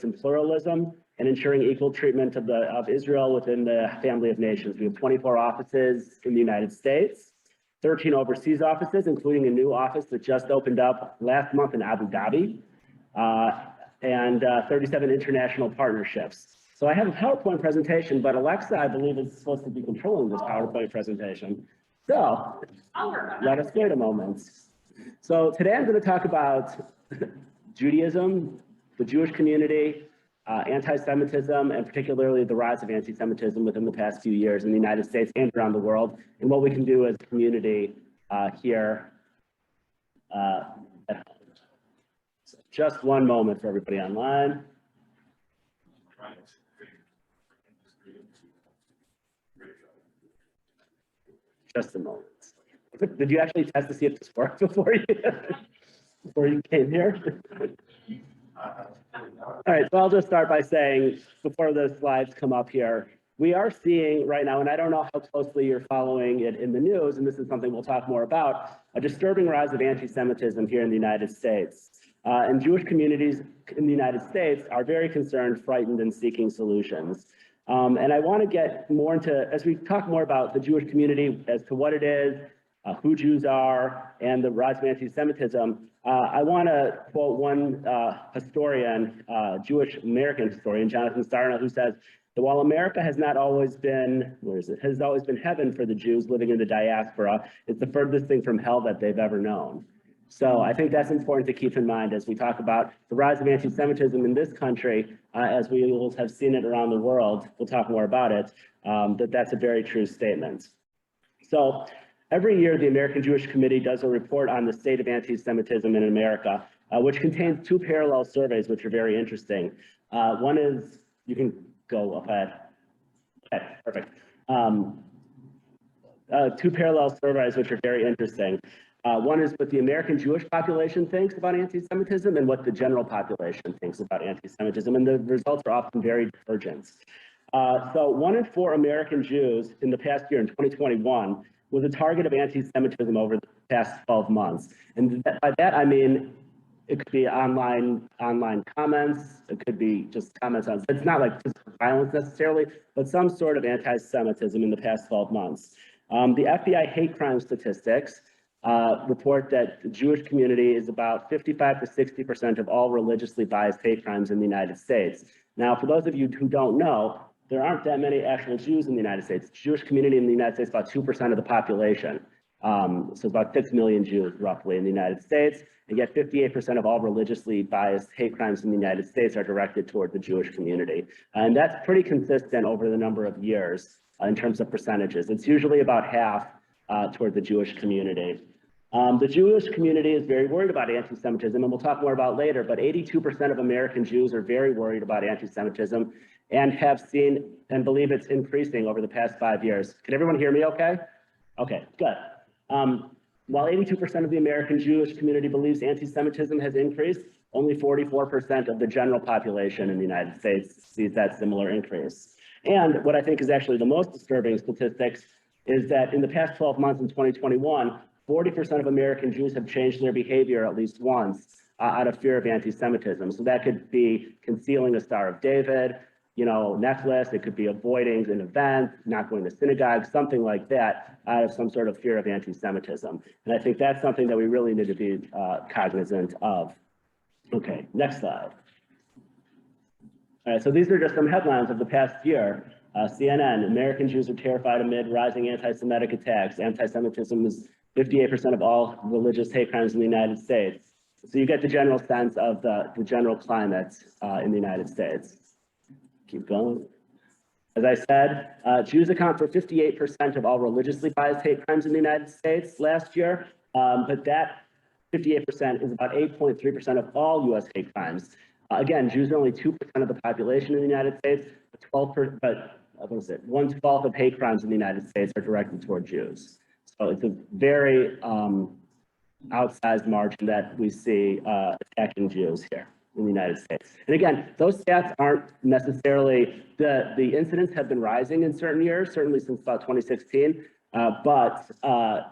and pluralism, and ensuring equal treatment of Israel within the family of nations. We have 24 offices in the United States, 13 overseas offices, including a new office that just opened up last month in Abu Dhabi, and 37 international partnerships. So I have a PowerPoint presentation, but Alexa, I believe, is supposed to be controlling this PowerPoint presentation. So let us wait a moment. So today I'm going to talk about Judaism, the Jewish community, anti-Semitism, and particularly the rise of anti-Semitism within the past few years in the United States and around the world, and what we can do as a community here at home. So just one moment for everybody online. Just a moment. Did you actually test to see if this worked before you came here? All right, so I'll just start by saying, before the slides come up here, we are seeing right now, and I don't know how closely you're following it in the news, and this is something we'll talk more about, a disturbing rise of anti-Semitism here in the United States. And Jewish communities in the United States are very concerned, frightened, and seeking solutions. And I want to get more into, as we talk more about the Jewish community as to what it is, who Jews are, and the rise of anti-Semitism, I want to quote one historian, Jewish American historian, Jonathan Sarna, who says that while America has not always been, has always been heaven for the Jews living in the diaspora, it's the furthest thing from hell that they've ever known. So I think that's important to keep in mind as we talk about the rise of anti-Semitism in this country, as we will have seen it around the world. We'll talk more about it, that's a very true statement. So every year, the American Jewish Committee does a report on the state of anti-Semitism in America, which contains two parallel surveys, which are very interesting. One is, you can go ahead. Okay, perfect. Two parallel surveys, which are very interesting. One is what the American Jewish population thinks about anti-Semitism and what the general population thinks about anti-Semitism, and the results are often very divergent. So 1 in 4 American Jews in the past year, in 2021, was a target of anti-Semitism over the past 12 months. And by that, I mean, it could be online comments, it could be just comments on, it's not like physical violence necessarily, but some sort of anti-Semitism in the past 12 months. The FBI hate crime statistics report that the Jewish community is about 55 to 60% of all religiously biased hate crimes in the United States. Now, for those of you who don't know, there aren't that many actual Jews in the United States. The Jewish community in the United States is about 2% of the population. So it's about 6 million Jews roughly in the United States, and yet 58% of all religiously biased hate crimes in the United States are directed toward the Jewish community. And that's pretty consistent over the number of years in terms of percentages. It's usually about half toward the Jewish community. The Jewish community is very worried about anti-Semitism, and we'll talk more about later, but 82% of American Jews are very worried about anti-Semitism and have seen and believe it's increasing over the past 5 years. Can everyone hear me okay? Okay, good. While 82% of the American Jewish community believes anti-Semitism has increased, only 44% of the general population in the United States sees that similar increase. And what I think is actually the most disturbing statistics is that in the past 12 months in 2021, 40% of American Jews have changed their behavior at least once out of fear of anti-Semitism. So that could be concealing a Star of David, necklace. It could be avoiding an event, not going to synagogue, something like that, out of some sort of fear of anti-Semitism. And I think that's something that we really need to be cognizant of. Okay, next slide. All right, so these are just some headlines of the past year. CNN, American Jews are terrified amid rising anti-Semitic attacks. Anti-Semitism is 58% of all religious hate crimes in the United States. So you get the general sense of the general climate in the United States. Keep going. As I said, Jews account for 58% of all religiously biased hate crimes in the United States last year, but that 58% is about 8.3% of all U.S. hate crimes. Again, Jews are only 2% of the population in the United States, but 1/12 of hate crimes in the United States are directed toward Jews. So it's a very outsized margin that we see attacking Jews here in the United States. And again, those stats aren't necessarily, the incidents have been rising in certain years, certainly since about 2016, but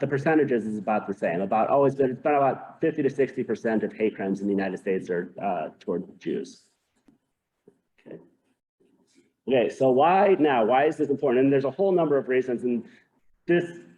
the percentages is about the same. It's been about 50 to 60% of hate crimes in the United States are toward Jews. Okay, so why now? Why is this important? And there's a whole number of reasons, and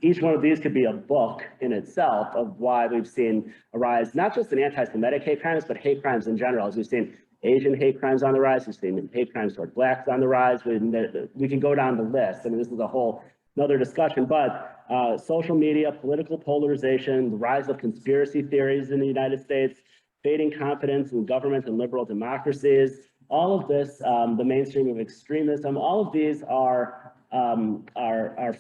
each one of these could be a book in itself of why we've seen a rise, not just in anti-Semitic hate crimes, but hate crimes in general. As we've seen Asian hate crimes on the rise, we've seen hate crimes toward blacks on the rise. We can go down the list. I mean, this is a whole another discussion, but social media, political polarization, the rise of conspiracy theories in the United States, fading confidence in government and liberal democracies, all of this, the mainstream of extremism, all of these are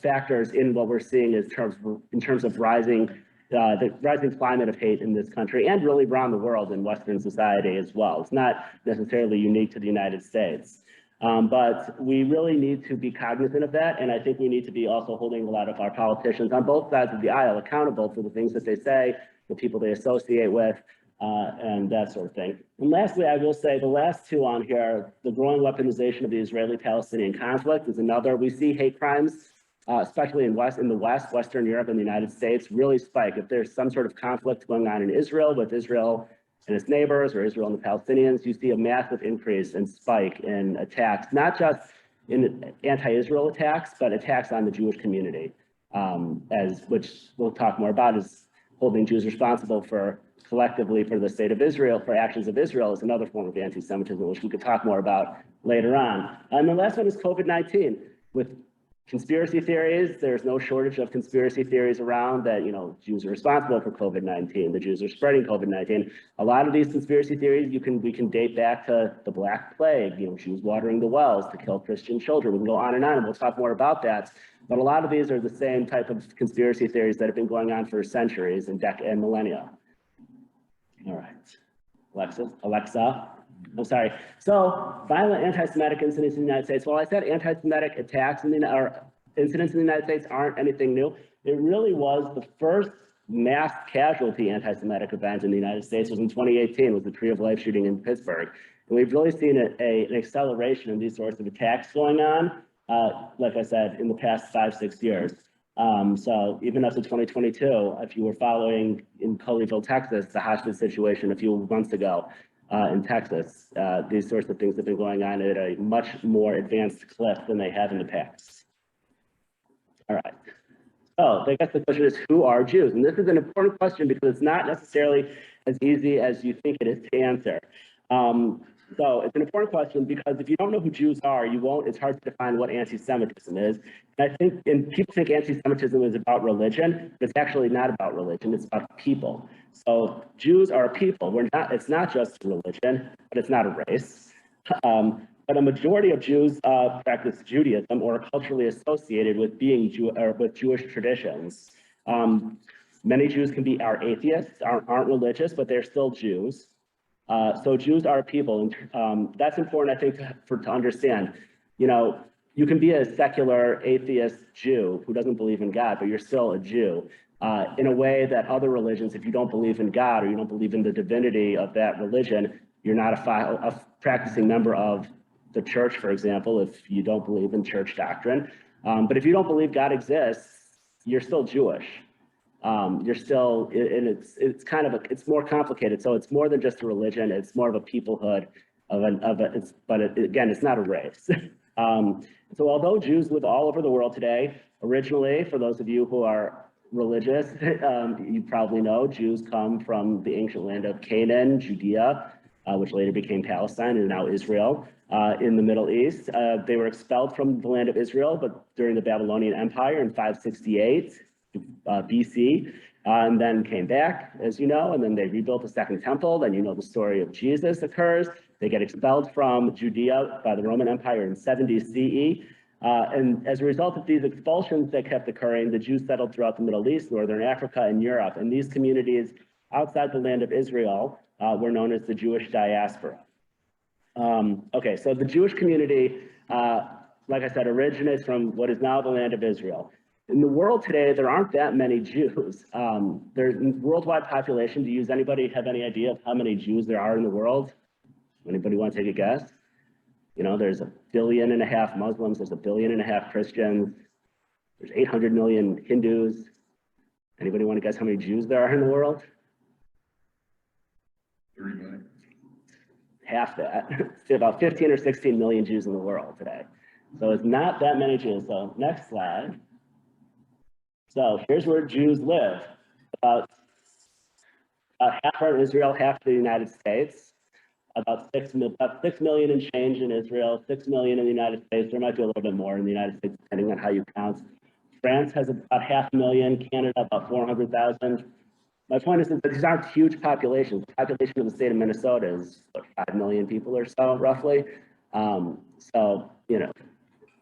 factors in what we're seeing in terms of rising the rising climate of hate in this country and really around the world in Western society as well. It's not necessarily unique to the United States, but we really need to be cognizant of that, and I think we need to be also holding a lot of our politicians on both sides of the aisle accountable for the things that they say, the people they associate with, and that sort of thing. And lastly, I will say the last two on here, the growing weaponization of the Israeli-Palestinian conflict is another. We see hate crimes, especially in the West, Western Europe and the United States, really spike. If there's some sort of conflict going on in Israel with Israel and its neighbors or Israel and the Palestinians, you see a massive increase and spike in attacks, not just in anti-Israel attacks, but attacks on the Jewish community, which we'll talk more about, is holding Jews responsible collectively for the state of Israel, for actions of Israel, is another form of anti-Semitism, which we could talk more about later on. And the last one is COVID-19. With conspiracy theories, there's no shortage of conspiracy theories around that, Jews are responsible for COVID-19, the Jews are spreading COVID-19. A lot of these conspiracy theories, we can date back to the Black Plague, Jews watering the wells to kill Christian children. We can go on, and we'll talk more about that. But a lot of these are the same type of conspiracy theories that have been going on for centuries and millennia. All right, Alexa, I'm sorry. So violent anti-Semitic incidents in the United States. Well, I said anti-Semitic attacks or incidents in the United States aren't anything new. It really was the first mass casualty anti-Semitic event in the United States was in 2018 with the Tree of Life shooting in Pittsburgh. And we've really seen an acceleration in these sorts of attacks going on, like I said, in the past 5-6 years. So even up to 2022, if you were following in Colleyville, Texas, the hostage situation a few months ago in Texas, these sorts of things have been going on at a much more advanced clip than they have in the past. All right. So I guess the question is, who are Jews? And this is an important question because it's not necessarily as easy as you think it is to answer. So it's an important question because if you don't know who Jews are, it's hard to define what anti-Semitism is. And people think anti-Semitism is about religion, but it's actually not about religion, it's about people. So Jews are a people. It's not just religion, but it's not a race. But a majority of Jews practice Judaism or are culturally associated with with Jewish traditions. Many Jews are atheists, aren't religious, but they're still Jews. So Jews are people, and that's important, I think, to understand. You can be a secular atheist Jew who doesn't believe in God, but you're still a Jew. In a way that other religions, if you don't believe in God or you don't believe in the divinity of that religion, you're not a practicing member of the church, for example, if you don't believe in church doctrine. But if you don't believe God exists, you're still Jewish. You're still, and it's more complicated. So it's more than just a religion. It's more of a peoplehood again, it's not a race. So although Jews live all over the world today, originally, for those of you who are religious, you probably know Jews come from the ancient land of Canaan, Judea, which later became Palestine and now Israel, in the Middle East. They were expelled from the land of Israel, but during the Babylonian Empire in 568 BC, and then came back, as you know, and then they rebuilt the Second Temple. Then the story of Jesus occurs. They get expelled from Judea by the Roman Empire in 70 CE. And as a result of these expulsions that kept occurring, the Jews settled throughout the Middle East, Northern Africa, and Europe. And these communities outside the land of Israel were known as the Jewish diaspora. Okay, so the Jewish community, like I said, originates from what is now the land of Israel. In the world today, there aren't that many Jews. There's worldwide population. Anybody have any idea of how many Jews there are in the world? Anybody want to take a guess? There's 1.5 billion Muslims, there's 1.5 billion Christians, there's 800 million Hindus. Anybody want to guess how many Jews there are in the world? 30 million. Half that. About 15 or 16 million Jews in the world today. So it's not that many Jews. So next slide. So here's where Jews live. About half are in Israel, half in the United States. About 6 million and change in Israel, 6 million in the United States. There might be a little bit more in the United States, depending on how you count. France has about 500,000, Canada about 400,000. My point is that these aren't huge populations. The population of the state of Minnesota is 5 million people or so, roughly. So, you know,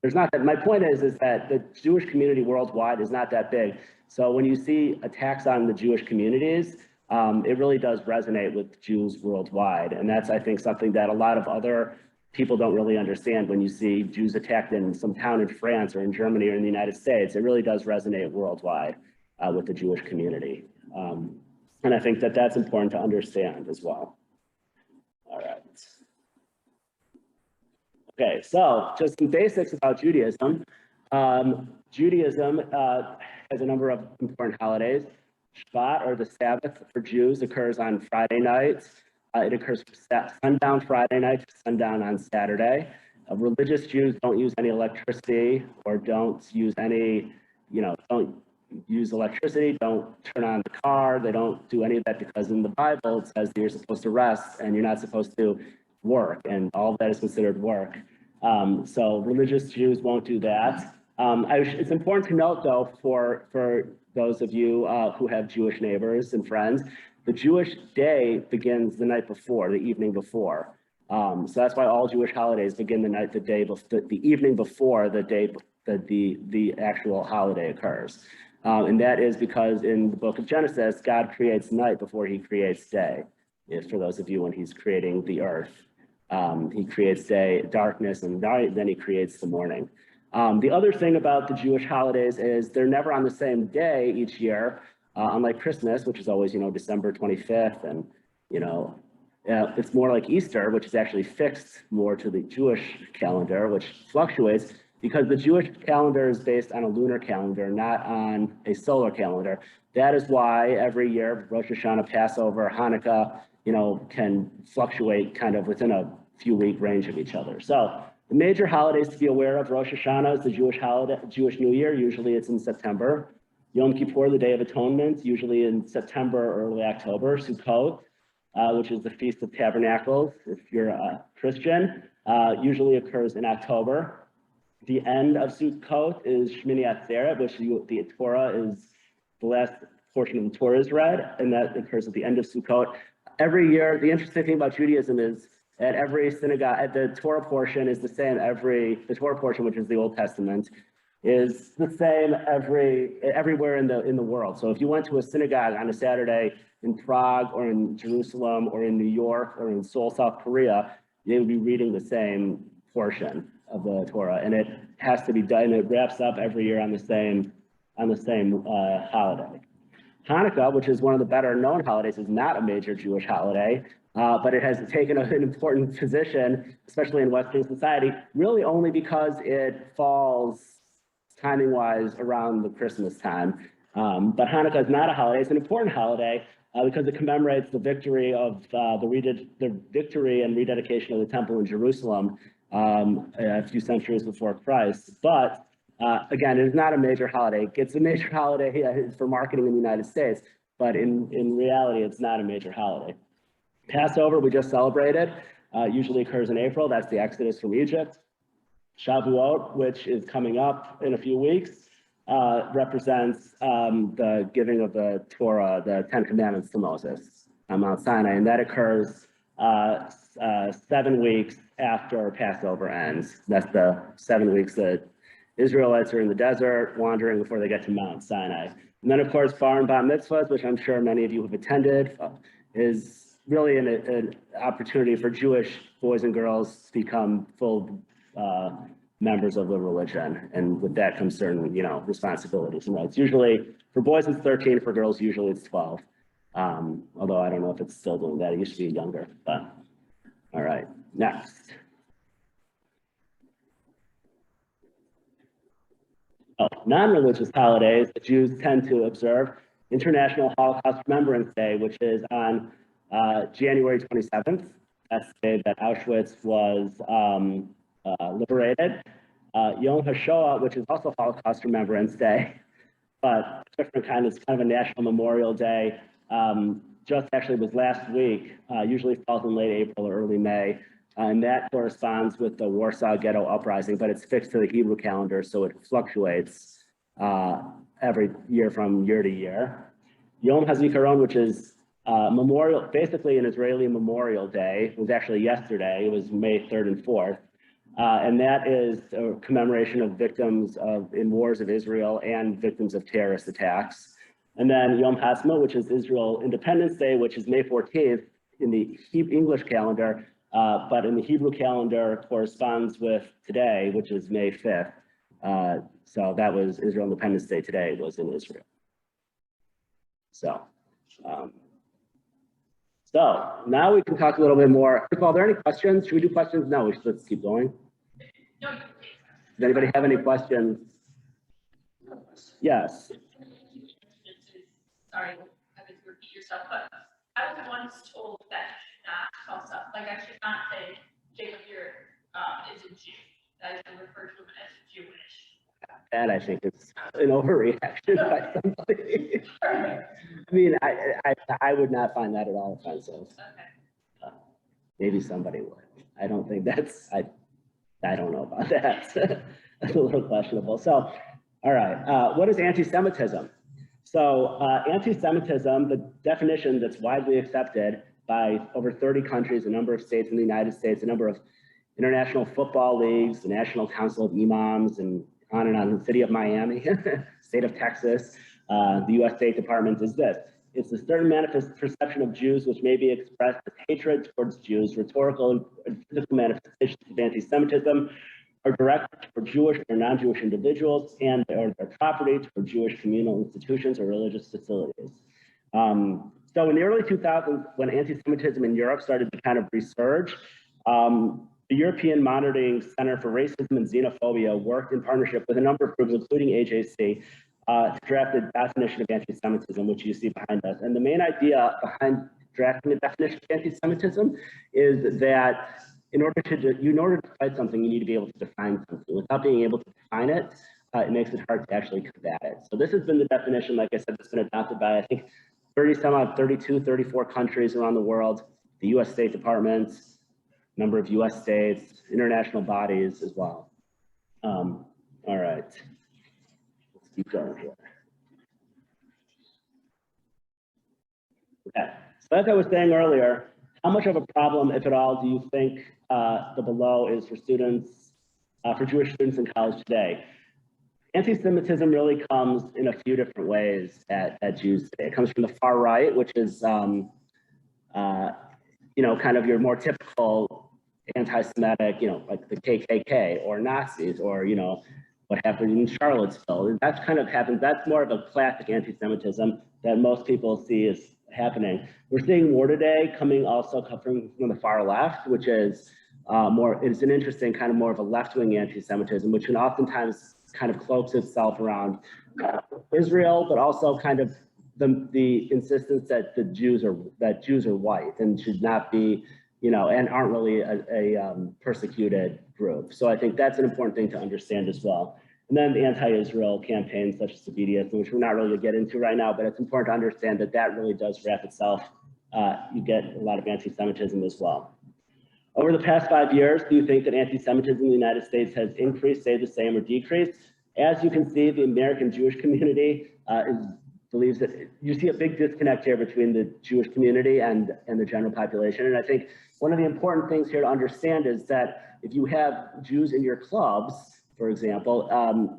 there's not that. My point is that the Jewish community worldwide is not that big. So when you see attacks on the Jewish communities, it really does resonate with Jews worldwide. And that's, I think, something that a lot of other people don't really understand. When you see Jews attacked in some town in France or in Germany or in the United States, it really does resonate worldwide with the Jewish community. And I think that that's important to understand as well. All right. Okay, so just some basics about Judaism. Judaism has a number of important holidays. Shabbat, or the Sabbath for Jews, occurs on Friday nights. It occurs from sundown Friday night to sundown on Saturday. Religious Jews don't use any electricity or don't use any, don't use electricity, don't turn on the car. They don't do any of that because in the Bible it says that you're supposed to rest and you're not supposed to work, and all of that is considered work. So religious Jews won't do that. It's important to note, though, for those of you who have Jewish neighbors and friends, the Jewish day begins the night before, the evening before. So that's why all Jewish holidays begin the evening before the day the actual holiday occurs. And that is because in the book of Genesis, God creates night before he creates day. For those of you when he's creating the earth, he creates day, darkness, and night, then he creates the morning. The other thing about the Jewish holidays is they're never on the same day each year, unlike Christmas, which is always, December 25th. And, it's more like Easter, which is actually fixed more to the Jewish calendar, which fluctuates because the Jewish calendar is based on a lunar calendar, not on a solar calendar. That is why every year, Rosh Hashanah, Passover, Hanukkah, can fluctuate kind of within a few week range of each other. So the major holidays to be aware of: Rosh Hashanah is the Jewish holiday, Jewish New Year. Usually it's in September. Yom Kippur, the Day of Atonement, usually in September or early October. Sukkot, which is the Feast of Tabernacles, if you're a Christian, usually occurs in October. The end of Sukkot is Shmini Atzeret, which the Torah is the last portion of the Torah is read, and that occurs at the end of Sukkot. Every year, the interesting thing about Judaism is at every synagogue, the Torah portion is the same the Torah portion, which is the Old Testament, is the same everywhere in the world. So if you went to a synagogue on a Saturday in Prague or in Jerusalem or in New York or in Seoul, South Korea, they would be reading the same portion of the Torah, and it has to be done. It wraps up every year on the same holiday. Hanukkah, which is one of the better known holidays, is not a major Jewish holiday, but it has taken an important position, especially in Western society, really only because it falls timing-wise around the Christmas time. But Hanukkah is not a holiday. It's an important holiday because it commemorates the victory of the victory and rededication of the temple in Jerusalem a few centuries before Christ. But again, it is not a major holiday. It's a major holiday for marketing in the United States, but in reality, it's not a major holiday. Passover, we just celebrated, usually occurs in April. That's the Exodus from Egypt. Shavuot, which is coming up in a few weeks, represents the giving of the Torah, the Ten Commandments to Moses on Mount Sinai, and that occurs 7 weeks after Passover ends. That's the 7 weeks that Israelites are in the desert, wandering before they get to Mount Sinai. And then, of course, Bar and Bat Mitzvahs, which I'm sure many of you have attended, is really an opportunity for Jewish boys and girls to become full members of the religion. And with that comes certain, responsibilities and rights. Usually, for boys it's 13, for girls usually it's 12. Although I don't know if it's still doing that. It used to be younger, but all right, next. Non-religious holidays that Jews tend to observe: International Holocaust Remembrance Day, which is on January 27th. That's the day that Auschwitz was liberated. Yom HaShoah, which is also Holocaust Remembrance Day, but different kind. It's kind of a national memorial day. Just actually was last week, usually falls in late April or early May. And that corresponds with the Warsaw Ghetto Uprising, but it's fixed to the Hebrew calendar, so it fluctuates every year from year to year. Yom HaZikaron, which is memorial, basically an Israeli Memorial Day. It was actually yesterday. It was May 3rd and 4th. And that is a commemoration of victims in wars of Israel and victims of terrorist attacks. And then Yom HaAtzmaut, which is Israel Independence Day, which is May 14th in the English calendar, but in the Hebrew calendar corresponds with today, which is May 5th. So that was Israel Independence Day today was in Israel. So now we can talk a little bit more. First of all, are there any questions? Should we do questions? No, let's keep going. No. Does anybody have any questions? Yes. Sorry, I would repeat yourself, but I was once told that I should not toss up. Like I should not say Jacob here is a Jew. That I should refer to him as Jewish. That I think is an overreaction by somebody. I mean, I would not find that at all offensive. Okay. Maybe somebody would. I don't think that's, I don't know about that. That's a little questionable. So, all right, what is anti-Semitism? So anti-Semitism, the definition that's widely accepted by over 30 countries, a number of states in the United States, a number of international football leagues, the National Council of Imams, and on, the city of Miami, state of Texas, the US State Department is this. It's a certain manifest perception of Jews which may be expressed as hatred towards Jews, rhetorical and physical manifestations of anti-Semitism are directed for Jewish or non-Jewish individuals and or their property, for Jewish communal institutions or religious facilities. So in the early 2000s, when anti-Semitism in Europe started to kind of resurge, the European Monitoring Center for Racism and Xenophobia worked in partnership with a number of groups, including AJC, to draft a definition of anti-Semitism, which you see behind us. And the main idea behind drafting a definition of anti-Semitism is that in order to fight something, you need to be able to define something. Without being able to define it, it makes it hard to actually combat it. So this has been the definition, like I said, that's been adopted by, I think, 32, 34 countries around the world, the US State Department, number of US states, international bodies as well. All right, let's keep going here. Okay, so as I was saying earlier, how much of a problem, if at all, do you think the below is for students, for Jewish students in college today? Anti-Semitism really comes in a few different ways at Jews today. It comes from the far right, which is, kind of your more typical anti-Semitic, like the KKK or Nazis or, what happened in Charlottesville. That's kind of happens. That's more of a classic anti-Semitism that most people see is happening. We're seeing more today coming from the far left, which is it's an interesting kind of more of a left-wing anti-Semitism, which can oftentimes kind of cloaks itself around Israel, but also kind of the insistence that Jews are white and should not be, and aren't really a persecuted group. So I think that's an important thing to understand as well. And then the anti-Israel campaigns such as the BDS, which we're not really going to get into right now, but it's important to understand that that really does wrap itself. You get a lot of anti-Semitism as well. Over the past 5 years, do you think that anti-Semitism in the United States has increased, stayed the same, or decreased? As you can see, the American Jewish community believes that you see a big disconnect here between the Jewish community and the general population. And I think one of the important things here to understand is that if you have Jews in your clubs, for example,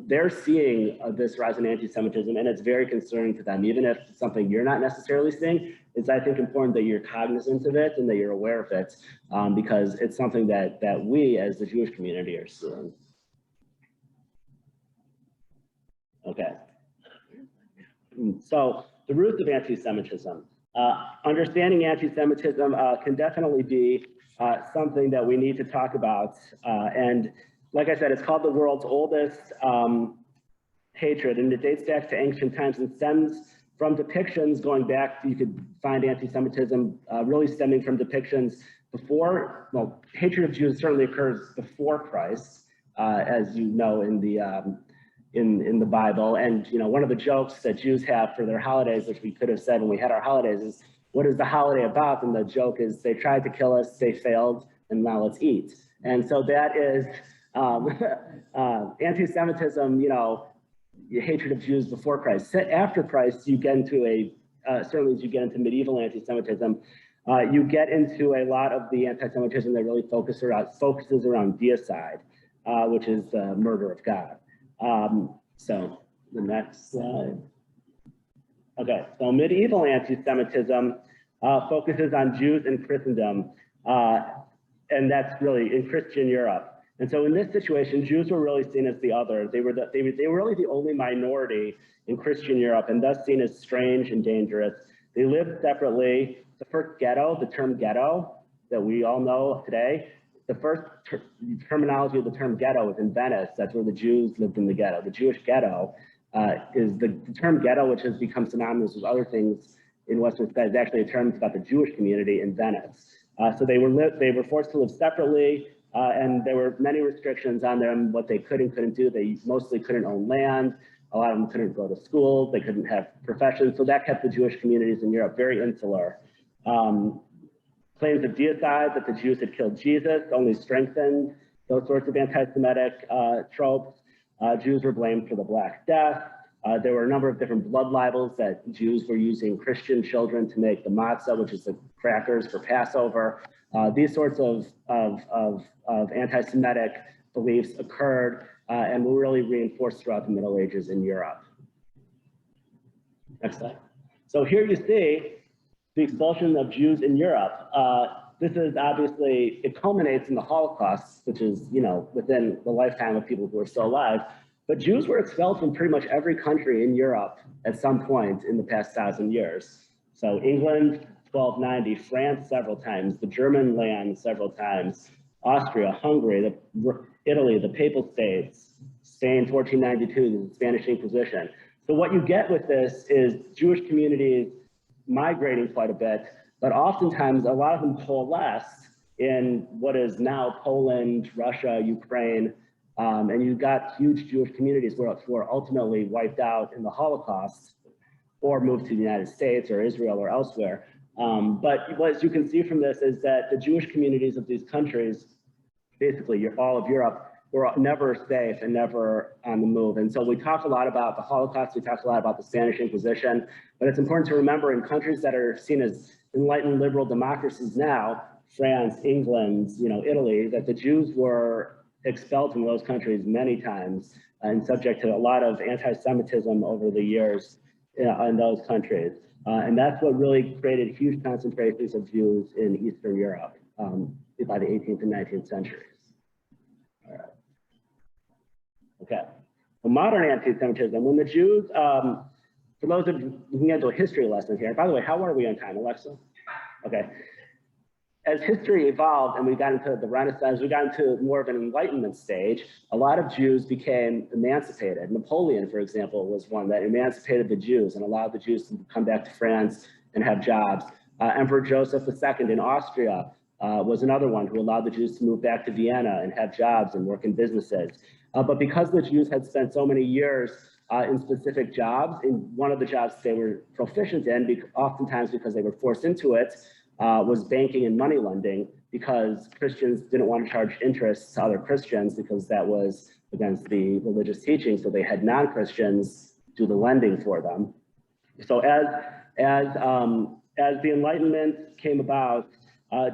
they're seeing this rise in anti-Semitism, and it's very concerning to them. Even if it's something you're not necessarily seeing, it's, I think, important that you're cognizant of it and that you're aware of it, because it's something that we as the Jewish community are seeing. Okay. So the roots of anti-Semitism. Understanding anti-Semitism can definitely be something that we need to talk about. And like I said, it's called the world's oldest hatred, and it dates back to ancient times and stems from depictions going back. You could find anti-Semitism really stemming from depictions before, well, hatred of Jews certainly occurs before Christ, as you know, in the Bible. And one of the jokes that Jews have for their holidays, which we could have said when we had our holidays, is, what is the holiday about? And the joke is, they tried to kill us, they failed, and now let's eat. And so that is anti-Semitism, hatred of Jews before Christ. After Christ, you get into certainly as you get into medieval anti-Semitism, you get into a lot of the anti-Semitism that really focuses around deicide, which is the murder of God. So the next slide. Okay, so medieval anti-Semitism focuses on Jews in Christendom, and that's really in Christian Europe. And so in this situation, Jews were really seen as the other. They were really the only minority in Christian Europe, and thus seen as strange and dangerous. They lived separately. The first ghetto, the term ghetto that we all know today, the first terminology of the term ghetto is in Venice. That's where the Jews lived in the ghetto. The Jewish ghetto is the term ghetto, which has become synonymous with other things in Western society, is actually a term about the Jewish community in Venice. So they were forced to live separately, and there were many restrictions on them, what they could and couldn't do. They mostly couldn't own land. A lot of them couldn't go to school. They couldn't have professions. So that kept the Jewish communities in Europe very insular. Claims of deicide, that the Jews had killed Jesus, only strengthened those sorts of anti-Semitic tropes. Jews were blamed for the Black Death. There were a number of different blood libels that Jews were using Christian children to make the matzah, which is the crackers for Passover. These sorts of anti-Semitic beliefs occurred and were really reinforced throughout the Middle Ages in Europe. Next slide. So here you see the expulsion of Jews in Europe. This is obviously, it culminates in the Holocaust, which is, within the lifetime of people who are still alive. But Jews were expelled from pretty much every country in Europe at some point in the past 1,000 years. So England, 1290, France several times, the German land several times, Austria, Hungary, Italy, the Papal States, Spain, 1492, the Spanish Inquisition. So what you get with this is Jewish communities migrating quite a bit, but oftentimes a lot of them coalesce in what is now Poland, Russia, Ukraine, and you've got huge Jewish communities who are ultimately wiped out in the Holocaust or moved to the United States or Israel or elsewhere. But what you can see from this is that the Jewish communities of these countries, basically all of Europe, were never safe and never on the move. And so we talk a lot about the Holocaust, we talk a lot about the Spanish Inquisition, but it's important to remember in countries that are seen as enlightened liberal democracies now, France, England, Italy, that the Jews were expelled from those countries many times and subject to a lot of anti-Semitism over the years in those countries. And that's what really created huge concentrations of Jews in Eastern Europe by the 18th and 19th centuries. All right. Okay. Well, modern anti-Semitism, when the Jews, for those of you who get into a history lesson here, by the way, how are we on time, Alexa? Okay. As history evolved and we got into the Renaissance, we got into more of an Enlightenment stage, a lot of Jews became emancipated. Napoleon, for example, was one that emancipated the Jews and allowed the Jews to come back to France and have jobs. Emperor Joseph II in Austria was another one who allowed the Jews to move back to Vienna and have jobs and work in businesses. But because the Jews had spent so many years in specific jobs, in one of the jobs they were proficient in, oftentimes because they were forced into it, was banking and money lending, because Christians didn't want to charge interest to other Christians because that was against the religious teaching. So they had non-Christians do the lending for them. So as the Enlightenment came about,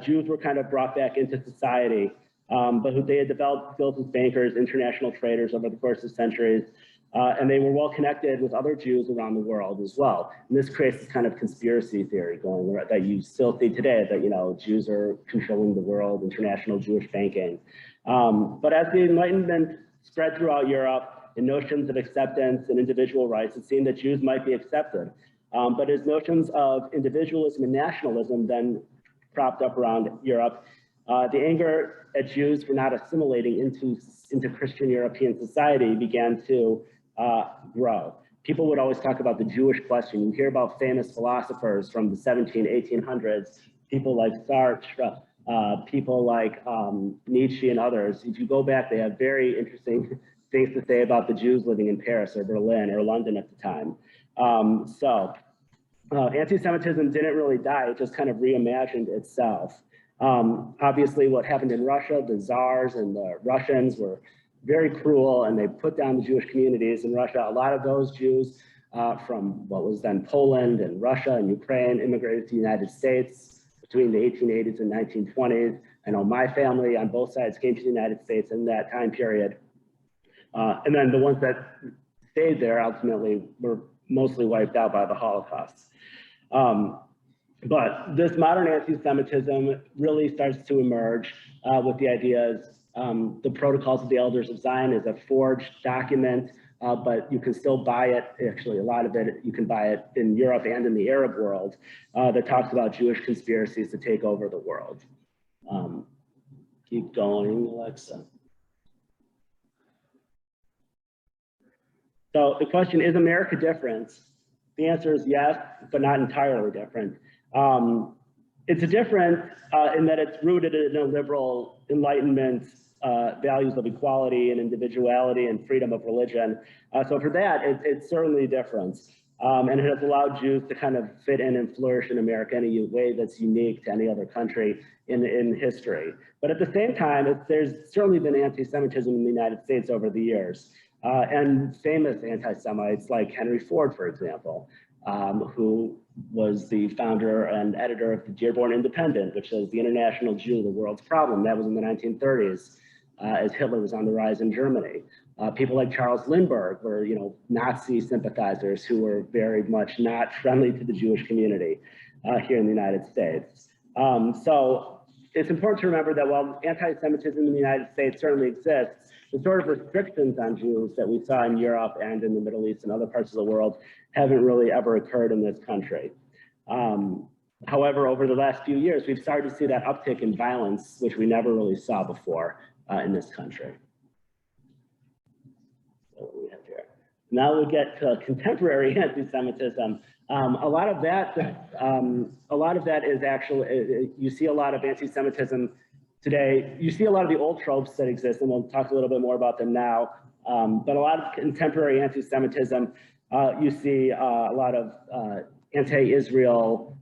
Jews were kind of brought back into society, but who they had developed skills as bankers, international traders over the course of centuries. And they were well connected with other Jews around the world as well. And this creates this kind of conspiracy theory going that you still see today, that Jews are controlling the world, international Jewish banking. But as the Enlightenment spread throughout Europe, and notions of acceptance and individual rights, it seemed that Jews might be accepted. But as notions of individualism and nationalism then propped up around Europe, the anger at Jews for not assimilating into Christian European society began to grow. People would always talk about the Jewish question. You hear about famous philosophers from the 1800s, people like Sartre, people like Nietzsche and others. If you go back, they have very interesting things to say about the Jews living in Paris or Berlin or London at the time. Anti-Semitism didn't really die, it just kind of reimagined itself. Obviously, what happened in Russia, the Tsars and the Russians were very cruel, and they put down the Jewish communities in Russia. A lot of those Jews from what was then Poland and Russia and Ukraine immigrated to the United States between the 1880s and 1920s. I know my family on both sides came to the United States in that time period. And then the ones that stayed there ultimately were mostly wiped out by the Holocaust. But this modern anti-Semitism really starts to emerge with the ideas, the Protocols of the Elders of Zion is a forged document, but you can still buy it. Actually, a lot of it, you can buy it in Europe and in the Arab world, that talks about Jewish conspiracies to take over the world. Keep going, Alexa. So the question, is America different? The answer is yes, but not entirely different. It's different in that it's rooted in a liberal Enlightenment values of equality and individuality and freedom of religion. So for that, it's certainly different. And it has allowed Jews to kind of fit in and flourish in America in a way that's unique to any other country in history. But at the same time, there's certainly been anti-Semitism in the United States over the years. And famous anti-Semites like Henry Ford, for example, who was the founder and editor of the Dearborn Independent, which is the international Jew, the world's problem. That was in the 1930s, as Hitler was on the rise in Germany. People like Charles Lindbergh were, Nazi sympathizers who were very much not friendly to the Jewish community here in the United States. So it's important to remember that while anti-Semitism in the United States certainly exists, the sort of restrictions on Jews that we saw in Europe and in the Middle East and other parts of the world haven't really ever occurred in this country. However, over the last few years, we've started to see that uptick in violence, which we never really saw before in this country. So what do we have here? Now we get to contemporary anti-Semitism. A lot of that is actually, you see a lot of anti-Semitism today. You see a lot of the old tropes that exist, and we'll talk a little bit more about them now. But a lot of contemporary anti-Semitism, you see a lot of anti-Israel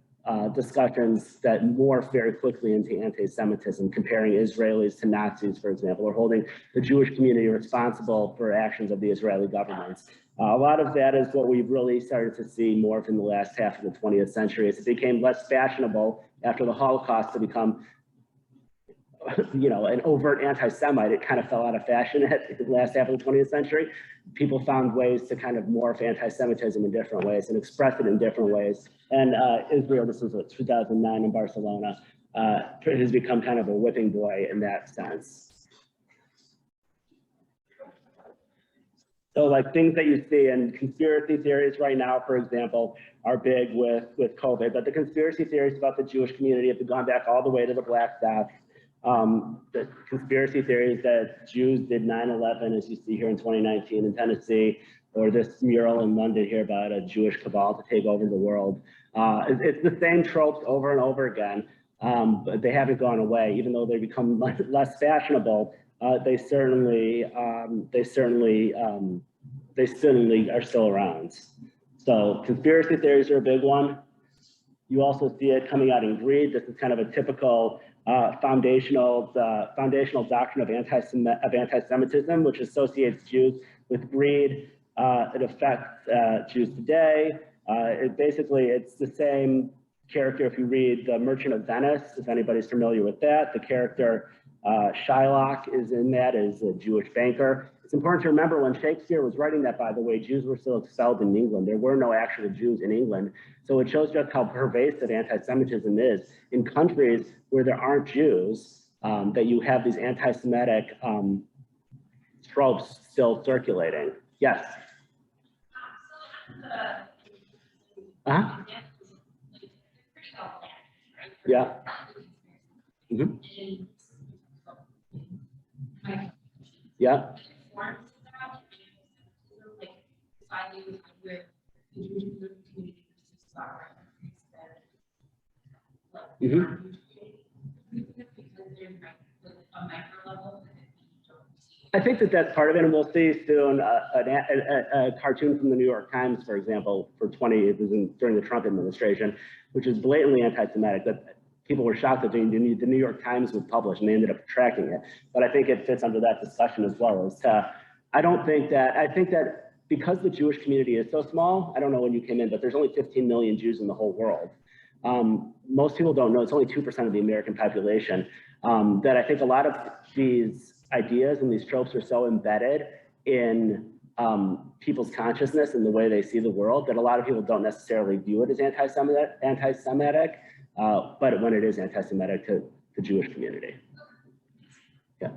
discussions that morph very quickly into anti-Semitism, comparing Israelis to Nazis, for example, or holding the Jewish community responsible for actions of the Israeli government. A lot of that is what we've really started to see morph in the last half of the 20th century. As it became less fashionable after the Holocaust to become an overt anti-Semite, it kind of fell out of fashion at the last half of the 20th century. People found ways to kind of morph anti-Semitism in different ways and express it in different ways. And Israel, this was 2009 in Barcelona, has become kind of a whipping boy in that sense. So like things that you see in conspiracy theories right now, for example, are big with COVID, but the conspiracy theories about the Jewish community have gone back all the way to the Black Death. The conspiracy theories that Jews did 9/11, as you see here in 2019 in Tennessee, or this mural in London here about a Jewish cabal to take over the world. It's the same tropes over and over again, but they haven't gone away, even though they become less fashionable. They certainly are still around. So conspiracy theories are a big one. You also see it coming out in greed. This is kind of a typical foundational doctrine of anti-Semitism, which associates Jews with greed. It affects Jews today. It's the same character if you read The Merchant of Venice, if anybody's familiar with that. The character Shylock is in that as a Jewish banker. It's important to remember when Shakespeare was writing that, by the way, Jews were still expelled in England. There were no actual Jews in England. So it shows just how pervasive anti-Semitism is in countries where there aren't Jews, that you have these anti-Semitic tropes still circulating. Yes? Yeah. Mm-hmm. Yeah. Mm-hmm. in like a micro level? I think that that's part of it, and we'll see soon a cartoon from the New York Times, for example, it was during the Trump administration, which is blatantly anti-Semitic, that people were shocked that the New York Times would publish, and they ended up tracking it. But I think it fits under that discussion as well. I think that because the Jewish community is so small, I don't know when you came in, but there's only 15 million Jews in the whole world. Most people don't know, it's only 2% of the American population, that I think a lot of these ideas and these tropes are so embedded in people's consciousness and the way they see the world that a lot of people don't necessarily view it as anti-Semitic, but when it is anti-Semitic to the Jewish community. Yeah.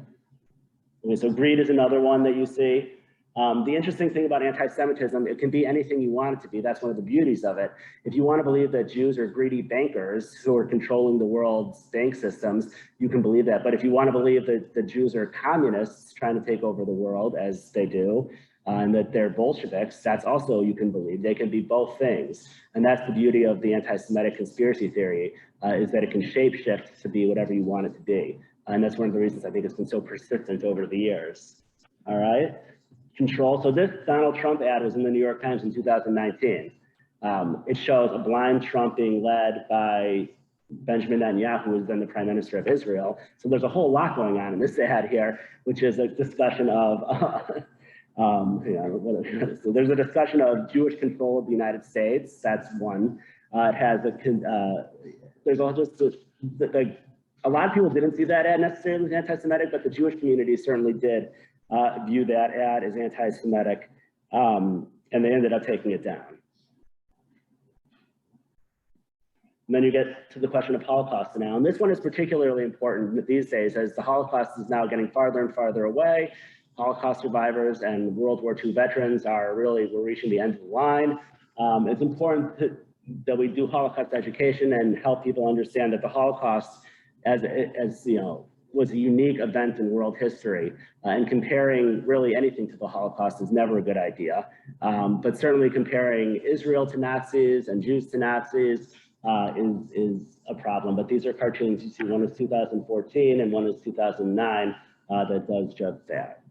Okay, so greed is another one that you see. The interesting thing about anti-Semitism, it can be anything you want it to be. That's one of the beauties of it. If you want to believe that Jews are greedy bankers who are controlling the world's bank systems, you can believe that. But if you want to believe that the Jews are communists trying to take over the world, as they do, and that they're Bolsheviks, that's also, you can believe. They can be both things. And that's the beauty of the anti-Semitic conspiracy theory, is that it can shapeshift to be whatever you want it to be. And that's one of the reasons I think it's been so persistent over the years. All right. Control. So this Donald Trump ad was in the New York Times in 2019. It shows a blind Trump being led by Benjamin Netanyahu, who was then the Prime Minister of Israel. So there's a whole lot going on in this ad here, which is a discussion of, so there's a discussion of Jewish control of the United States. That's one. It has there's all just a lot of people didn't see that ad necessarily as anti-Semitic, but the Jewish community certainly did view that ad as anti-Semitic, and they ended up taking it down. And then you get to the question of Holocaust now, and this one is particularly important these days as the Holocaust is now getting farther and farther away. Holocaust survivors and World War II veterans we're reaching the end of the line. It's important that we do Holocaust education and help people understand that the Holocaust, as you know, was a unique event in world history, and comparing really anything to the Holocaust is never a good idea. But certainly comparing Israel to Nazis and Jews to Nazis is a problem. But these are cartoons. You see one is 2014 and one is 2009 that does just that.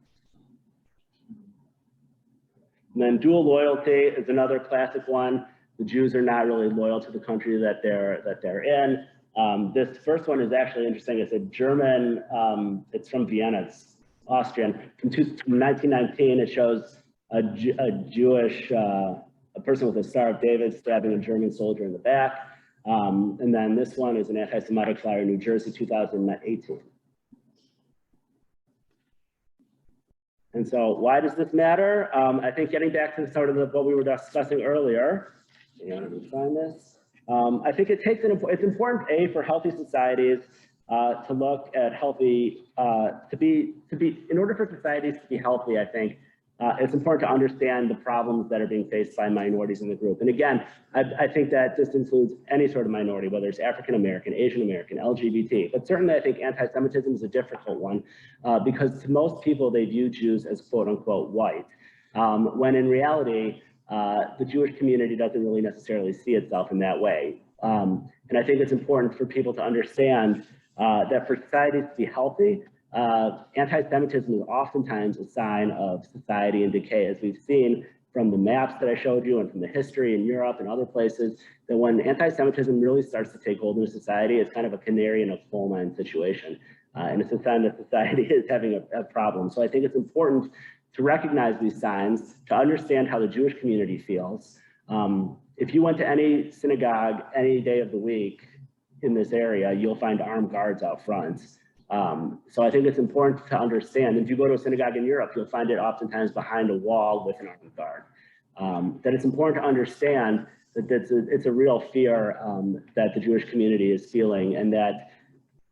And then dual loyalty is another classic one. The Jews are not really loyal to the country that they're in. This first one is actually interesting. It's a German, it's from Vienna, it's Austrian. From 1919, it shows a Jewish, a person with a Star of David stabbing a German soldier in the back. And then this one is an anti-Semitic flyer in New Jersey, 2018. And so why does this matter? I think getting back to sort of what we were discussing earlier, let me find this. I think it's important, for healthy societies to look at healthy, in order for societies to be healthy, I think it's important to understand the problems that are being faced by minorities in the group. And again, I think that this includes any sort of minority, whether it's African American, Asian American, LGBT, but certainly I think anti-Semitism is a difficult one because to most people, they view Jews as quote unquote white, when in reality, the Jewish community doesn't really necessarily see itself in that way. And I think it's important for people to understand that for societies to be healthy, anti-Semitism is oftentimes a sign of society in decay, as we've seen from the maps that I showed you and from the history in Europe and other places, that when anti-Semitism really starts to take hold in society, it's kind of a canary in a coal mine situation. And it's a sign that society is having a problem. So I think it's important to recognize these signs, to understand how the Jewish community feels. If you went to any synagogue any day of the week in this area, you'll find armed guards out front. So I think it's important to understand, if you go to a synagogue in Europe, you'll find it oftentimes behind a wall with an armed guard. That it's important to understand that it's a real fear that the Jewish community is feeling, and that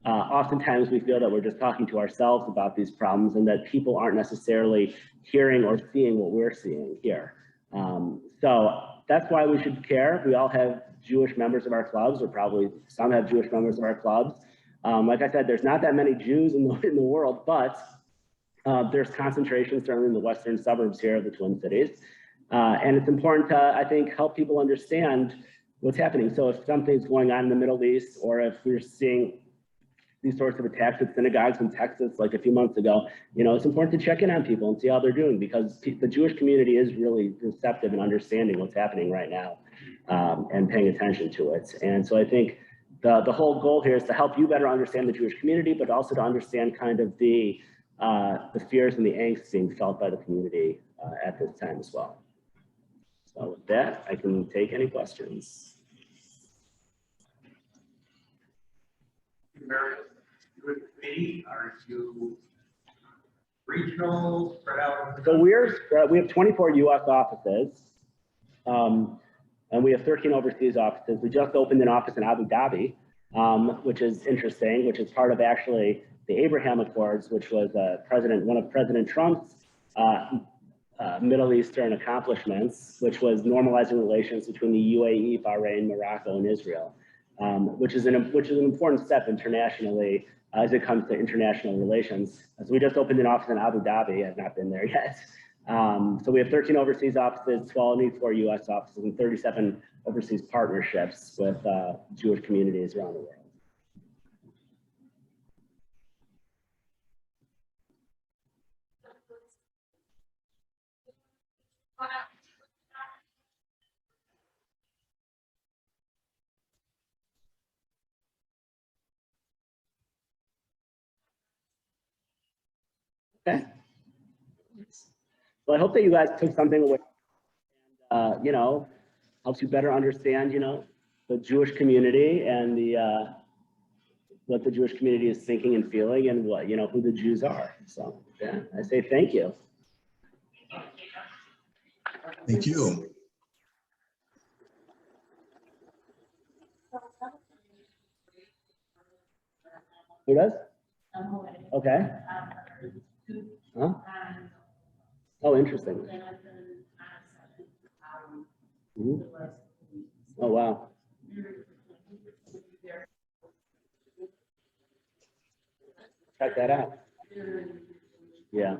oftentimes we feel that we're just talking to ourselves about these problems and that people aren't necessarily hearing or seeing what we're seeing here. So that's why we should care. We all have Jewish members of our clubs, or probably some have Jewish members of our clubs. Like I said, there's not that many Jews in the world, but there's concentration certainly in the western suburbs here of the Twin Cities. And it's important to, I think, help people understand what's happening. So if something's going on in the Middle East, or if we're seeing these sorts of attacks at synagogues in Texas, like a few months ago, you know, it's important to check in on people and see how they're doing, because the Jewish community is really receptive and understanding what's happening right now, and paying attention to it. And so I think the whole goal here is to help you better understand the Jewish community, but also to understand kind of the fears and the angst being felt by the community at this time as well. So with that, I can take any questions. Are you regional, spread out? So we have 24 U.S. offices, and we have 13 overseas offices. We just opened an office in Abu Dhabi, which is interesting, which is part of actually the Abraham Accords, which was one of President Trump's Middle Eastern accomplishments, which was normalizing relations between the UAE, Bahrain, Morocco, and Israel, which is an important step internationally as it comes to international relations. So we just opened an office in Abu Dhabi. I've not been there yet. So we have 13 overseas offices, 24 U.S. offices, and 37 overseas partnerships with Jewish communities around the world. Okay. Well, I hope that you guys took something away, and, you know, helps you better understand, you know, the Jewish community and what the Jewish community is thinking and feeling, and what, you know, who the Jews are. So, yeah, I say thank you. Thank you. Who does? Okay. Huh? Oh, interesting. Mm-hmm. Oh, wow. Check that out. Yeah.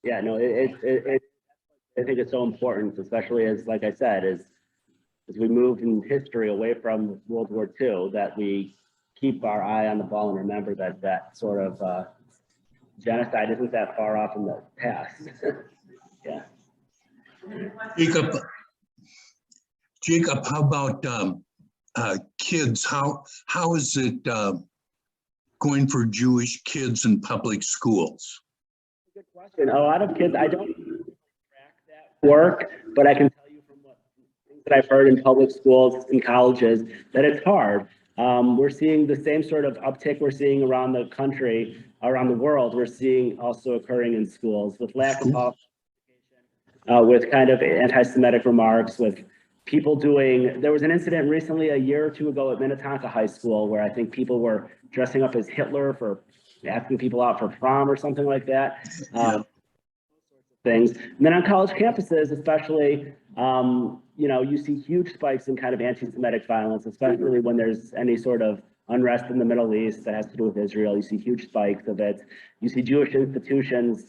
Yeah, no, I think it's so important, especially as, like I said, as we move in history away from World War II, that we keep our eye on the ball and remember that that sort of genocide isn't that far off in the past. Yeah. Jacob, how about kids? How is it going for Jewish kids in public schools? Good question. A lot of kids, I don't track that work, but I can tell you from what things that I've heard in public schools and colleges that it's hard. We're seeing the same sort of uptick we're seeing around the country, around the world. We're seeing also occurring in schools with lack of with kind of anti-Semitic remarks, with people doing, there was an incident recently a year or two ago at Minnetonka High School where I think people were dressing up as Hitler for asking people out for prom or something like that. Things. And then on college campuses, especially, you know, you see huge spikes in kind of anti-Semitic violence, especially when there's any sort of unrest in the Middle East that has to do with Israel. You see huge spikes of it. You see Jewish institutions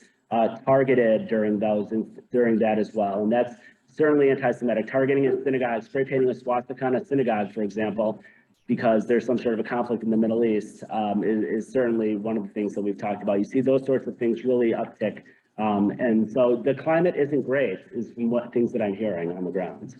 targeted during that as well. And that's certainly anti-Semitic. Targeting a synagogue, spray painting a swastika on a synagogue, for example, because there's some sort of a conflict in the Middle East, is certainly one of the things that we've talked about. You see those sorts of things really uptick. And so the climate isn't great, is from what things that I'm hearing on the ground.